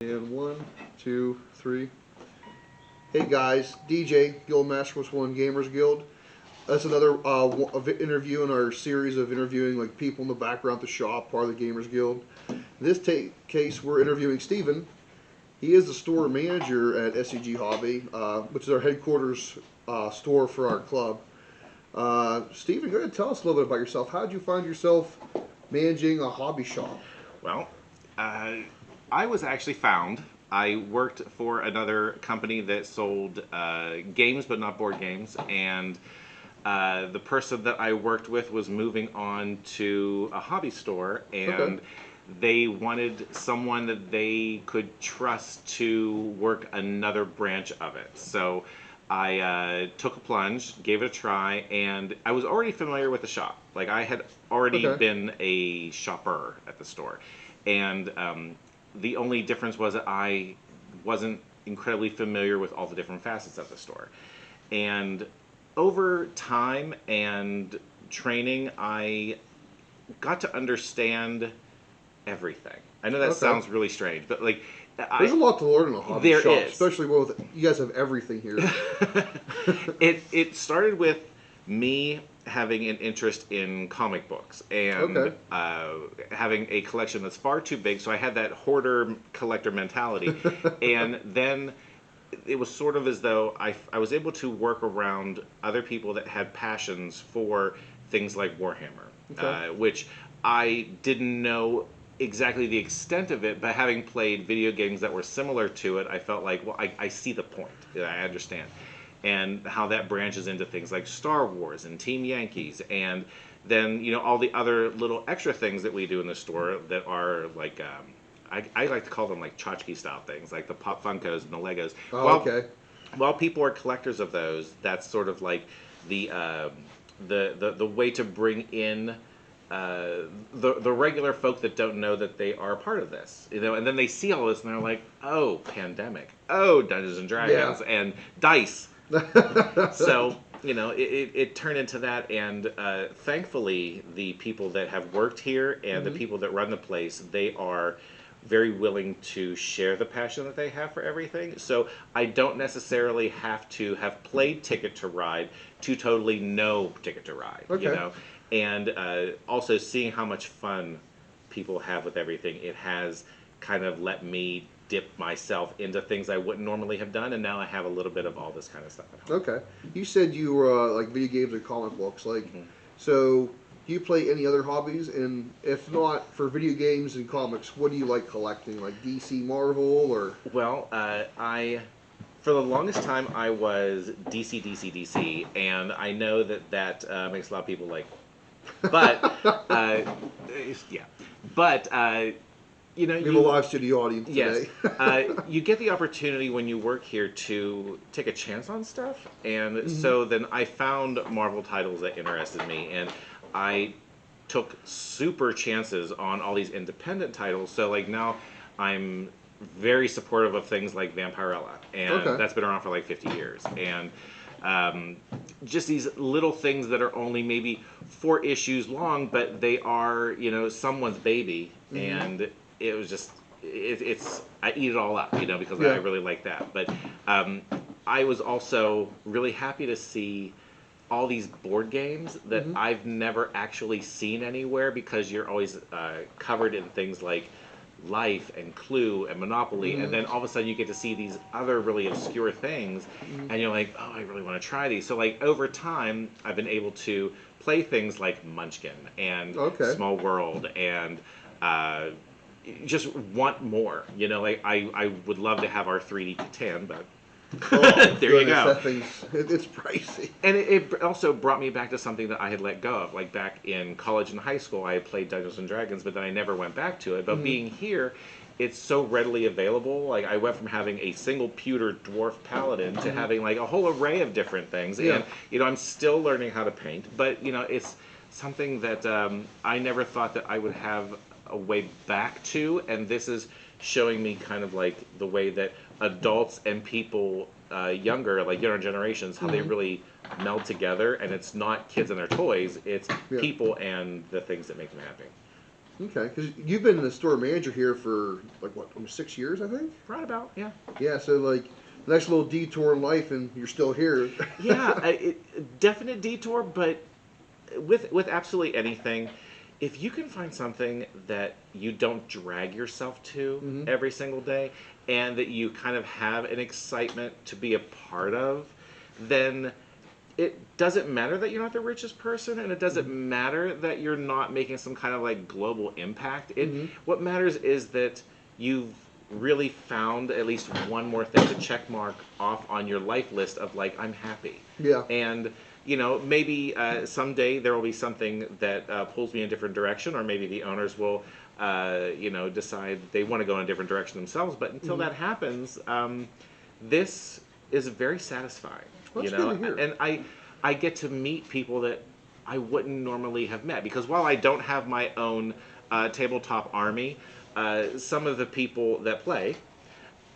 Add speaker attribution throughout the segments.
Speaker 1: And one, two, three. Hey guys, DJ, Guildmaster was one Gamers Guild. That's another interview in our series of interviewing like people in the background at the shop, part of the Gamers Guild. In this case, we're interviewing Steven. He is the store manager at SEG Hobby, which is our headquarters store for our club. Steven, go ahead and tell us a little bit about yourself. How did you find yourself managing a hobby shop?
Speaker 2: Well, I was actually found. I worked for another company that sold games, but not board games, and the person that I worked with was moving on to a hobby store, and
Speaker 1: Okay.
Speaker 2: they wanted someone that they could trust to work another branch of it. So I took a plunge, gave it a try, and I was already familiar with the shop. Like I had already
Speaker 1: Okay.
Speaker 2: been a shopper at the store, and the only difference was that I wasn't incredibly familiar with all the different facets of the store. And over time and training, I got to understand everything. I know that
Speaker 1: Okay.
Speaker 2: sounds really strange, but like
Speaker 1: There's a
Speaker 2: I
Speaker 1: lot to learn in a hobby
Speaker 2: there
Speaker 1: shop,
Speaker 2: is.
Speaker 1: especially with you guys have everything here.
Speaker 2: It started with me having an interest in comic books and
Speaker 1: Okay.
Speaker 2: having a collection that's far too big, so I had that hoarder collector mentality, and then it was sort of as though I was able to work around other people that had passions for things like Warhammer,
Speaker 1: Okay.
Speaker 2: which I didn't know exactly the extent of it, but having played video games that were similar to it, I felt like, well, I see the point. I understand. And how that branches into things like Star Wars and Team Yankees, and then, all the other little extra things that we do in the store that are like, I like to call them like tchotchke style things, like the Pop Funkos and the Legos.
Speaker 1: Oh,
Speaker 2: While
Speaker 1: okay.
Speaker 2: while people are collectors of those, that's sort of like the the way to bring in the regular folk that don't know that they are a part of this, and then they see all this and they're like, oh, Pandemic, oh, Dungeons and
Speaker 1: Yeah.
Speaker 2: Dragons, and Dice. So it turned into that, and thankfully, the people that have worked here and the
Speaker 1: Mhm.
Speaker 2: people that run the place, they are very willing to share the passion that they have for everything. So I don't necessarily have to have played Ticket to Ride to totally know Ticket to Ride,
Speaker 1: Okay.
Speaker 2: and also seeing how much fun people have with everything. It has kind of let me dip myself into things I wouldn't normally have done, and now I have a little bit of all this kind of stuff at home.
Speaker 1: Okay. You said you were like video games or comic books. Like,
Speaker 2: Mhm.
Speaker 1: so do you play any other hobbies? And if not for video games and comics, what do you like collecting? Like DC, Marvel, or
Speaker 2: Well, I for the longest time I was DC, DC, DC, and I know that makes a lot of people like, but uh, yeah, but
Speaker 1: we have a live studio audience
Speaker 2: yes,
Speaker 1: today.
Speaker 2: you get the opportunity when you work here to take a chance on stuff, and
Speaker 1: Hmm.
Speaker 2: so then I found Marvel titles that interested me, and I took super chances on all these independent titles. So like now, I'm very supportive of things like Vampirella, and
Speaker 1: Okay.
Speaker 2: that's been around for like 50 years, and um, just these little things that are only maybe 4 issues long, but they are someone's baby,
Speaker 1: Hmm.
Speaker 2: and it was just it's I eat it all up, because I
Speaker 1: Yeah.
Speaker 2: really like that. But um, I was also really happy to see all these board games that
Speaker 1: Hmm.
Speaker 2: I've never actually seen anywhere, because you're always covered in things like Life and Clue and Monopoly, and
Speaker 1: Hmm.
Speaker 2: then all of a sudden you get to see these other really obscure things,
Speaker 1: Hmm.
Speaker 2: and you're like, oh, I really want to try these. So like over time, I've been able to play things like Munchkin and
Speaker 1: Okay.
Speaker 2: Small World and uh, just want more. Like I would love to have our 3D Catan, but
Speaker 1: Oh
Speaker 2: there you
Speaker 1: goodness,
Speaker 2: go.
Speaker 1: that it's pricey.
Speaker 2: And it also brought me back to something that I had let go of. Like back in college and high school, I had played Dungeons and Dragons, but then I never went back to it. But
Speaker 1: Hmm.
Speaker 2: being here, it's so readily available. Like I went from having a single pewter dwarf paladin to
Speaker 1: Hmm.
Speaker 2: having like a whole array of different things.
Speaker 1: Yeah.
Speaker 2: And I'm still learning how to paint, but it's something that I never thought that I would have a way back to. And this is showing me kind of like the way that adults and people younger generations, how they
Speaker 1: Hmm.
Speaker 2: really meld together, and it's not kids and their toys, it's
Speaker 1: Yeah.
Speaker 2: people and the things that make them happy.
Speaker 1: Okay, because you've been the store manager here for like what, almost 6 years, I think.
Speaker 2: Right about, yeah.
Speaker 1: Yeah, so like nice little detour in life, and you're still here.
Speaker 2: Yeah, definite detour, but with absolutely anything, if you can find something that you don't drag yourself to
Speaker 1: Hmm.
Speaker 2: every single day, and that you kind of have an excitement to be a part of, then it doesn't matter that you're not the richest person, and it doesn't
Speaker 1: Hmm.
Speaker 2: matter that you're not making some kind of like global impact. It
Speaker 1: Hmm.
Speaker 2: What matters is that you've really found at least one more thing to check mark off on your life list of like, I'm happy.
Speaker 1: Yeah.
Speaker 2: And maybe someday there will be something that pulls me in a different direction, or maybe the owners will decide they want to go in a different direction themselves. But until
Speaker 1: Hmm.
Speaker 2: that happens, this is very satisfying.
Speaker 1: Well, that's good to hear.
Speaker 2: And I get to meet people that I wouldn't normally have met, because while I don't have my own tabletop army, some of the people that play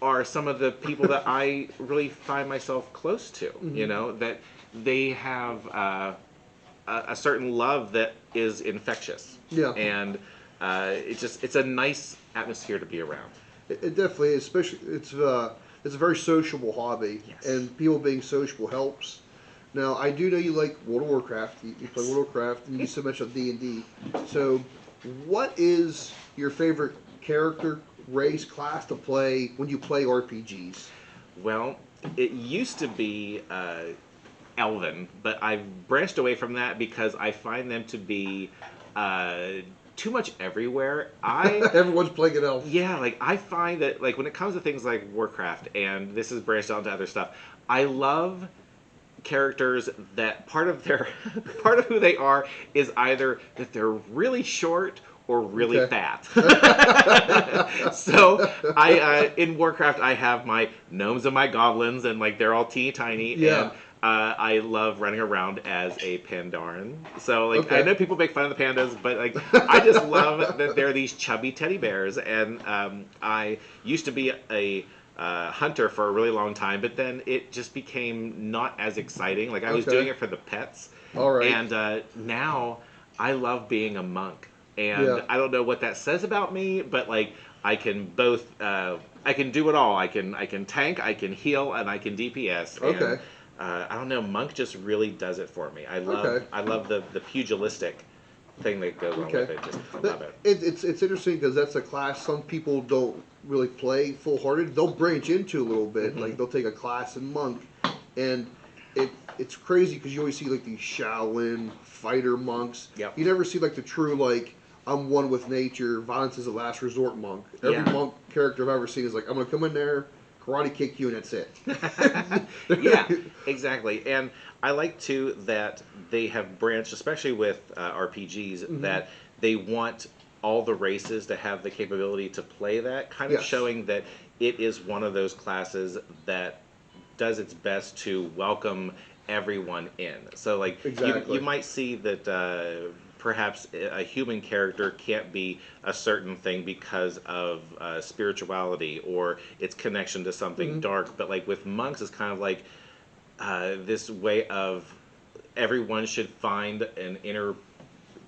Speaker 2: are some of the people that I really find myself close to.
Speaker 1: Hmm.
Speaker 2: That they have a certain love that is infectious,
Speaker 1: Yeah.
Speaker 2: and it's a nice atmosphere to be around.
Speaker 1: It definitely is. Especially, it's a very sociable hobby,
Speaker 2: Yes.
Speaker 1: and people being sociable helps. Now, I do know you like World of Warcraft. You play
Speaker 2: Yes.
Speaker 1: World of Warcraft, and you so much of D&D. So, what is your favorite character, race, class to play when you play RPGs?
Speaker 2: Well, it used to be Elven, but I've branched away from that because I find them to be uh, too much everywhere.
Speaker 1: Everyone's playing an elf.
Speaker 2: Yeah, like I find that like when it comes to things like Warcraft, and this is branched out into other stuff, I love characters that part of their part of who they are is either that they're really short or really
Speaker 1: Okay.
Speaker 2: fat. So I in Warcraft I have my gnomes and my goblins, and like they're all teeny tiny, and
Speaker 1: Yeah.
Speaker 2: I love running around as a Pandaren. So like I
Speaker 1: Okay.
Speaker 2: know people make fun of the pandas, but like I just love that they're these chubby teddy bears, and I used to be a hunter for a really long time, but then it just became not as exciting. Like I was doing
Speaker 1: Okay.
Speaker 2: it for the pets,
Speaker 1: All right.
Speaker 2: and now I love being a monk. And
Speaker 1: Yeah.
Speaker 2: I don't know what that says about me, but like I can both I can do it all. I can tank, I can heal, and I can DPS. And
Speaker 1: Okay.
Speaker 2: I don't know, monk just really does it for me.
Speaker 1: Okay.
Speaker 2: I love the pugilistic thing that goes on with
Speaker 1: Okay.
Speaker 2: it. Just I love
Speaker 1: But
Speaker 2: it.
Speaker 1: it's interesting because that's a class some people don't really play full hearted. They'll branch into a little bit.
Speaker 2: Hmm.
Speaker 1: Like they'll take a class in monk, and it's crazy because you always see like these Shaolin fighter monks.
Speaker 2: Yep.
Speaker 1: You never see like the true like I'm one with nature. Violence is a last resort monk. Every
Speaker 2: Yeah.
Speaker 1: monk character I've ever seen is like I'm gonna come in there, karate kick you, and that's it.
Speaker 2: Yeah, exactly. And I like too that they have branched, especially with RPGs,
Speaker 1: Hmm.
Speaker 2: that they want all the races to have the capability to play that, kind of
Speaker 1: Yes.
Speaker 2: showing that it is one of those classes that does its best to welcome everyone in. So, like, you
Speaker 1: Exactly.
Speaker 2: might see that perhaps a human character can't be a certain thing because of spirituality or its connection to something
Speaker 1: Hmm.
Speaker 2: dark. But, like, with monks, it's kind of like this way of everyone should find an inner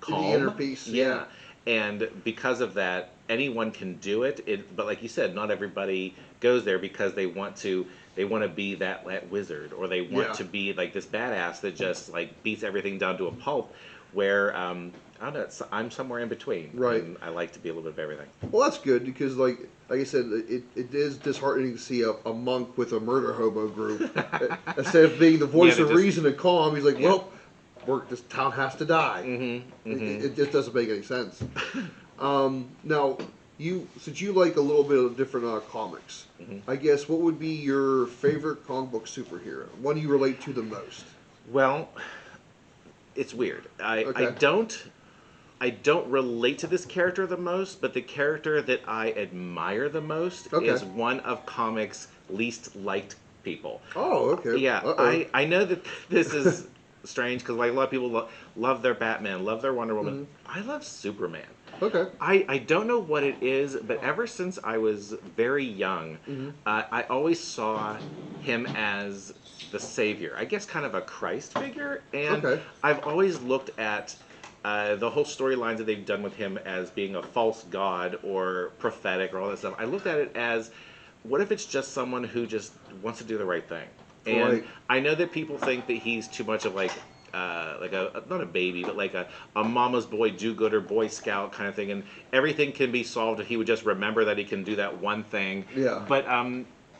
Speaker 1: The inner
Speaker 2: calm.
Speaker 1: peace. Yeah.
Speaker 2: Yeah. And because of that, anyone can do it. But like you said, not everybody goes there because they want to be that wizard, or they want
Speaker 1: Yeah.
Speaker 2: to be like this badass that just like beats everything down to a pulp. Where I don't know, I'm somewhere in between,
Speaker 1: Right.
Speaker 2: and I like to be a little bit of everything.
Speaker 1: Well, that's good because, like I said, it is disheartening to see a monk with a murder hobo group. Instead of being the
Speaker 2: Yeah,
Speaker 1: voice
Speaker 2: they
Speaker 1: of
Speaker 2: just
Speaker 1: reason and calm, he's like,
Speaker 2: yeah.
Speaker 1: "Well, this town has to die."
Speaker 2: Mm-hmm. Mm-hmm.
Speaker 1: It just doesn't make any sense. Now, since you like a little bit of different comics,
Speaker 2: Mm-hmm.
Speaker 1: I guess what would be your favorite comic book superhero? One you relate to the most?
Speaker 2: Well, it's weird.
Speaker 1: Okay.
Speaker 2: I don't relate to this character the most, but the character that I admire the most
Speaker 1: Okay.
Speaker 2: is one of comics' least liked people.
Speaker 1: Oh, okay.
Speaker 2: Yeah,
Speaker 1: Uh oh.
Speaker 2: I know that this is strange because like a lot of people love their Batman, love their Wonder Woman.
Speaker 1: Hmm.
Speaker 2: I love Superman.
Speaker 1: Okay.
Speaker 2: I don't know what it is, but ever since I was very young,
Speaker 1: Hmm.
Speaker 2: I always saw him as the savior. I guess kind of a Christ figure, and
Speaker 1: Okay.
Speaker 2: I've always looked at the whole storylines that they've done with him as being a false god or prophetic or all that stuff, I looked at it as, what if it's just someone who just wants to do the right thing? And
Speaker 1: Right.
Speaker 2: I know that people think that he's too much of like a not a baby, but like a mama's boy, do-gooder, Boy Scout kind of thing, and everything can be solved if he would just remember that he can do that one thing.
Speaker 1: Yeah.
Speaker 2: But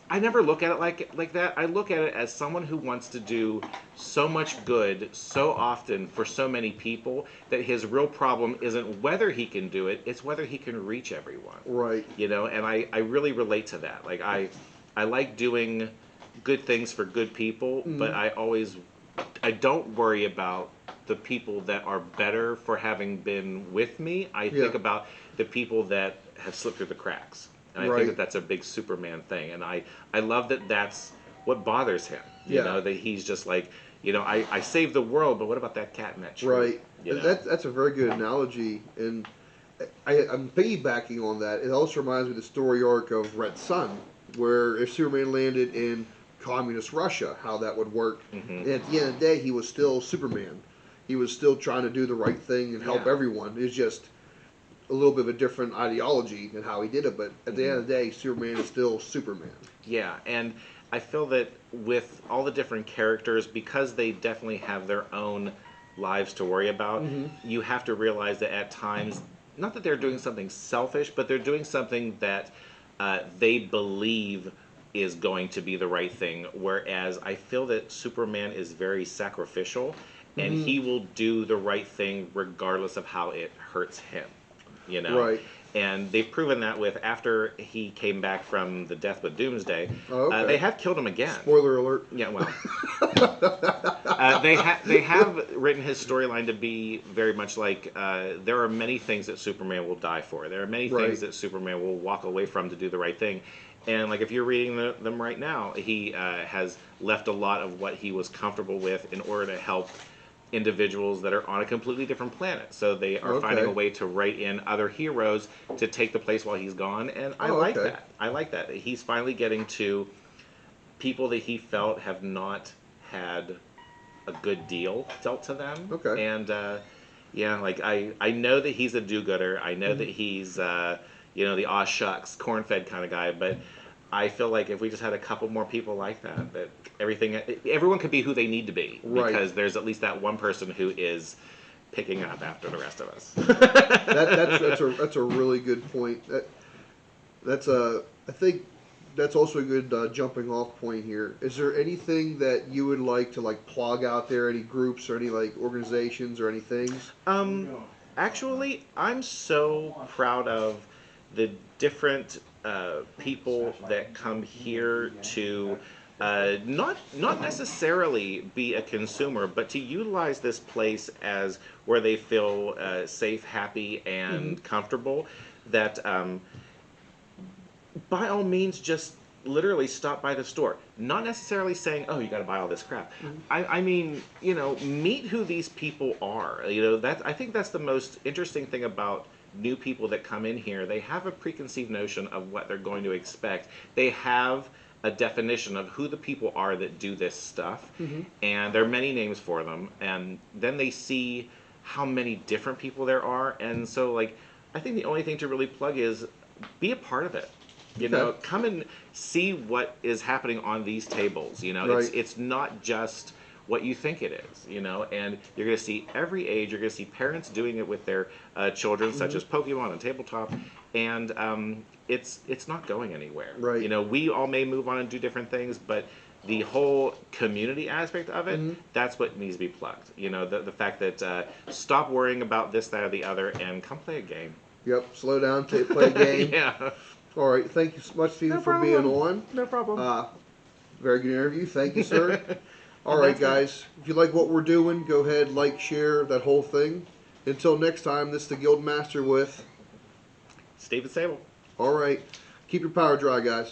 Speaker 2: I never look at it like that. I look at it as someone who wants to do so much good so often for so many people that his real problem isn't whether he can do it, it's whether he can reach everyone.
Speaker 1: Right.
Speaker 2: You know, and I really relate to that. Like I like doing good things for good people, but I don't worry about the people that are better for having been with me. I think about the people that have slipped through the cracks. And I think that that's a big Superman thing. And I love that that's what bothers him. You know, that he's just like, you know, I saved the world, but what about that cat in that tree?
Speaker 1: Right.
Speaker 2: You know?
Speaker 1: That's a very good analogy. And I'm piggybacking on that. It also reminds me of the story arc of Red Sun, where if Superman landed in communist Russia, how that would work. And at the end of the day, he was still Superman. He was still trying to do the right thing and help everyone. It's just a little bit of a different ideology in how he did it, but at the end of the day, Superman is still Superman.
Speaker 2: Yeah, and I feel that with all the different characters, because they definitely have their own lives to worry about, you have to realize that at times, not that they're doing something selfish, but they're doing something that they believe is going to be the right thing. Whereas I feel that Superman is very sacrificial, and he will do the right thing regardless of how it hurts him. You know,
Speaker 1: Right.
Speaker 2: And they've proven that with after he came back from the death with Doomsday,
Speaker 1: Okay.
Speaker 2: they have killed him again.
Speaker 1: Spoiler alert.
Speaker 2: Yeah, well, they have written his storyline to be very much like there are many things that Superman will die for. There are many things that Superman will walk away from to do the right thing. And like if you're reading them right now, he has left a lot of what he was comfortable with in order to help individuals that are on a completely different planet. So they are finding a way to write in other heroes to take the place while he's gone, and I like that. I like that. He's finally getting to people that he felt have not had a good deal dealt to them.
Speaker 1: Okay.
Speaker 2: And yeah, like I know that he's a do-gooder. I know that he's you know, the aw shucks, corn-fed kind of guy, but I feel like if we just had a couple more people like that, that everyone could be who they need to be, because there's at least that one person who is picking up after the rest of us.
Speaker 1: That's a really good point. I think that's also a good jumping off point here. Is there anything that you would like to like plug out there? Any groups or any like organizations or any things?
Speaker 2: Actually, I'm so proud of the different people that come here to not necessarily be a consumer, but to utilize this place as where they feel safe, happy, and comfortable. That by all means, just literally stop by the store. Not necessarily saying, "Oh, you got to buy all this crap." I mean, you know, meet who these people are. You know, I think that's the most interesting thing about new people that come in here. They have a preconceived notion of what they're going to expect. They have a definition of who the people are that do this stuff, and there are many names for them, and then they see how many different people there are, and so like I think the only thing to really plug is be a part of it. You know, come and see what is happening on these tables. You know, it's not just what you think it is, you know, and you're going to see every age. You're going to see parents doing it with their children, such as Pokemon and tabletop, and it's not going anywhere.
Speaker 1: Right.
Speaker 2: You know, we all may move on and do different things, but the whole community aspect of it, that's what needs to be plugged. You know, the fact that stop worrying about this, that, or the other, and come play a game.
Speaker 1: Yep. Slow down, play a game.
Speaker 2: Yeah.
Speaker 1: All right. Thank you so much, Stephen, for being on.
Speaker 2: No problem.
Speaker 1: Very good interview. Thank you, sir. All right, guys. If you like what we're doing, go ahead, like, share, that whole thing. Until next time, this is the Guild Master with
Speaker 2: Steven Sable.
Speaker 1: All right. Keep your power dry, guys.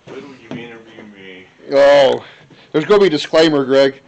Speaker 3: When will you interview me?
Speaker 1: Oh, there's going to be a disclaimer, Greg.